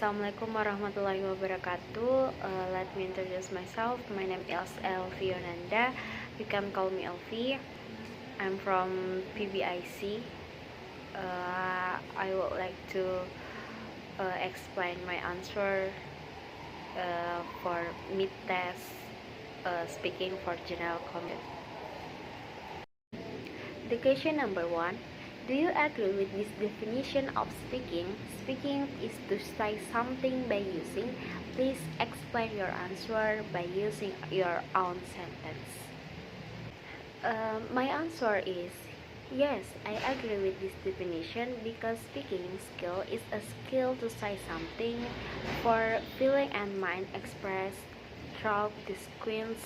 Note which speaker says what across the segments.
Speaker 1: Assalamualaikum warahmatullahi wabarakatuh. Let me introduce myself. My name is Elvi Yonanda. You can call me Elvi. I'm from PBIC. I would like to explain my answer for mid test speaking for general comment. The question number 1. Do you agree with this definition of speaking? Speaking is to say something by using. Please explain your answer by using your own sentence. My answer is yes, I agree with this definition because speaking skill is a skill to say something for feeling and mind expressed through the sequence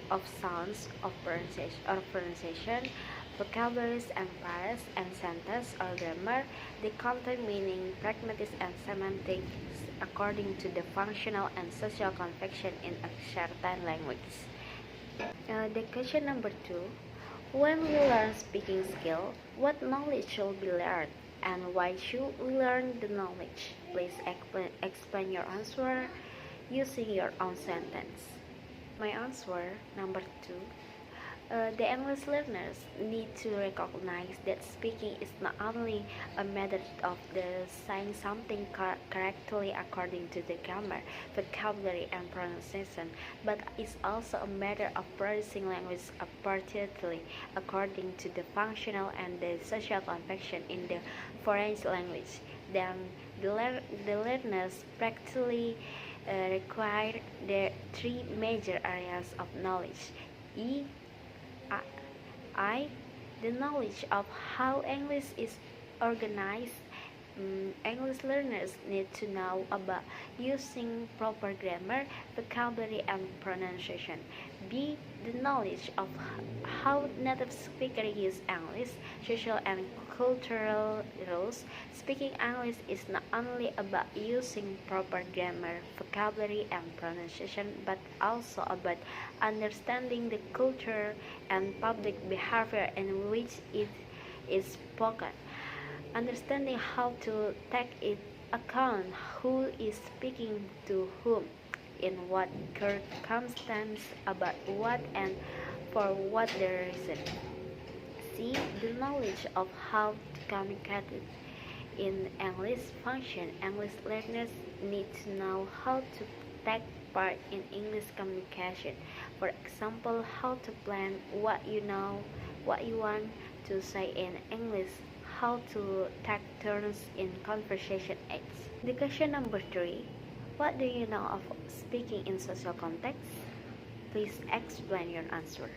Speaker 1: of sounds of pronunciation, vocabularies and pairs and sentence or grammar. They contain meaning, pragmatics and semantics according to the functional and social convention in a certain language. The question number 2. When we learn speaking skill, what knowledge should be learned and why should we learn the knowledge? Please explain your answer using your own sentence. My answer number 2. The English learners need to recognize that speaking is not only a matter of saying something correctly according to the grammar, vocabulary, and pronunciation, but it's also a matter of producing language appropriately according to the functional and the social convention in the foreign language. Then the learners practically require the three major areas of knowledge. I, the knowledge of how English is organized. English learners need to know about using proper grammar, vocabulary, and pronunciation. B, the knowledge of how native speakers use English, social and cultural rules. Speaking English is not only about using proper grammar, vocabulary, and pronunciation, but also about understanding the culture and public behavior in which it is spoken. Understanding how to take into account who is speaking to whom, in what circumstance, about what, and for what the reason. C. The knowledge of how to communicate in English function. English learners need to know how to take part in English communication. For example, how to plan what you want to say in English, how to take turns in conversation aids. The question number 3. What do you know of speaking in social context? Please explain your answer.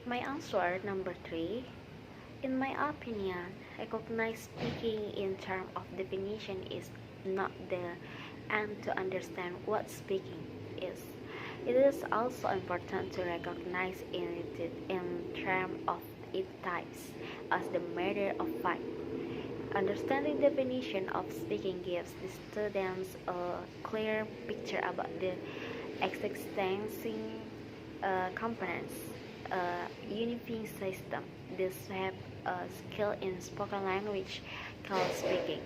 Speaker 1: My answer number 3. In my opinion, recognize speaking in terms of definition is not the end to understand what speaking is. It is also important to recognize it in terms of its types as the matter of fact. Understanding the definition of speaking gives the students a clear picture about the existing components, unifying system. This have a skill in spoken language called speaking.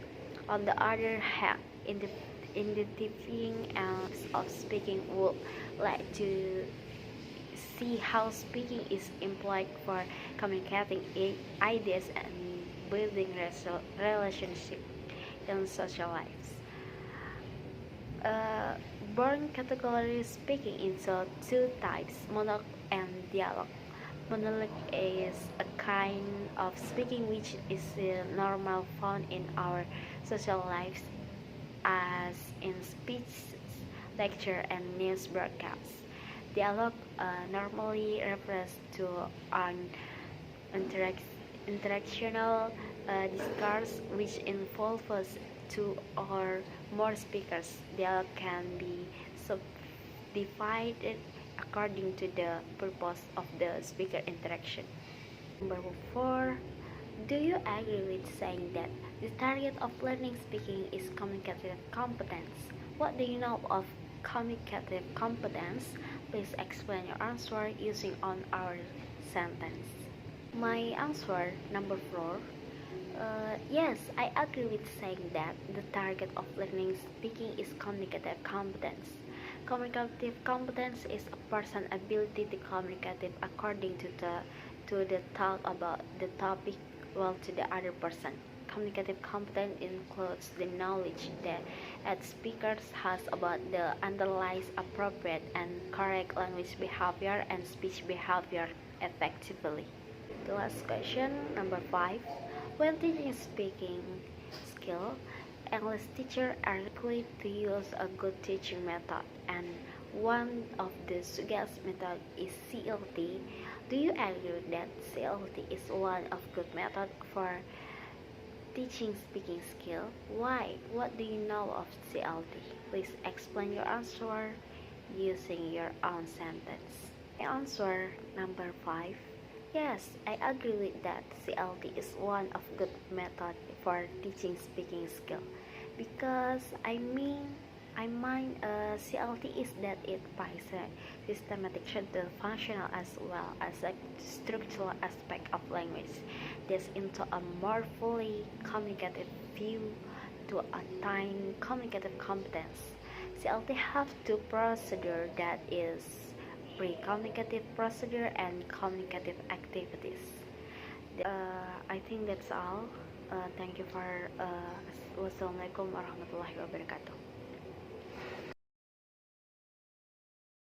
Speaker 1: On the other hand, identifying acts of speaking would like to see how speaking is employed for communicating ideas and building relationships in social lives. Born category speaking into two types, monologue and dialogue. Monologue is a kind of speaking which is normal found in our social lives, as in speech, lecture, and news broadcasts. Dialogue normally refers to an interactional discourse which involves two or more speakers. Dialogue can be subdivided according to the purpose of the speaker interaction. Number 4. Do you agree with saying that the target of learning speaking is communicative competence? What do you know of communicative competence? Please explain your answer using on our sentence. My answer number 4. Yes, I agree with saying that the target of learning speaking is communicative competence. Communicative competence is a person's ability to communicate according to the thought about the topic well to the other person. Communicative competence includes the knowledge that a speaker has about the underlies appropriate and correct language behavior and speech behavior effectively. The last question, number 5. When teaching speaking skill, English teachers are likely to use a good teaching method, and one of the suggested methods is CLT. Do you agree that CLT is one of good method for teaching speaking skill? Why? What do you know of CLT? Please explain your answer using your own sentence. Answer number 5. Yes, I agree with that. CLT is one of good method for teaching speaking skill because CLT is that it provides a systematic to functional as well as a structural aspect of language. This into a more fully communicative view to attain communicative competence. CLT have two procedure that is pre-communicative procedure and communicative activities. I think that's all. Thank you for wassalamualaikum warahmatullahi wabarakatuh.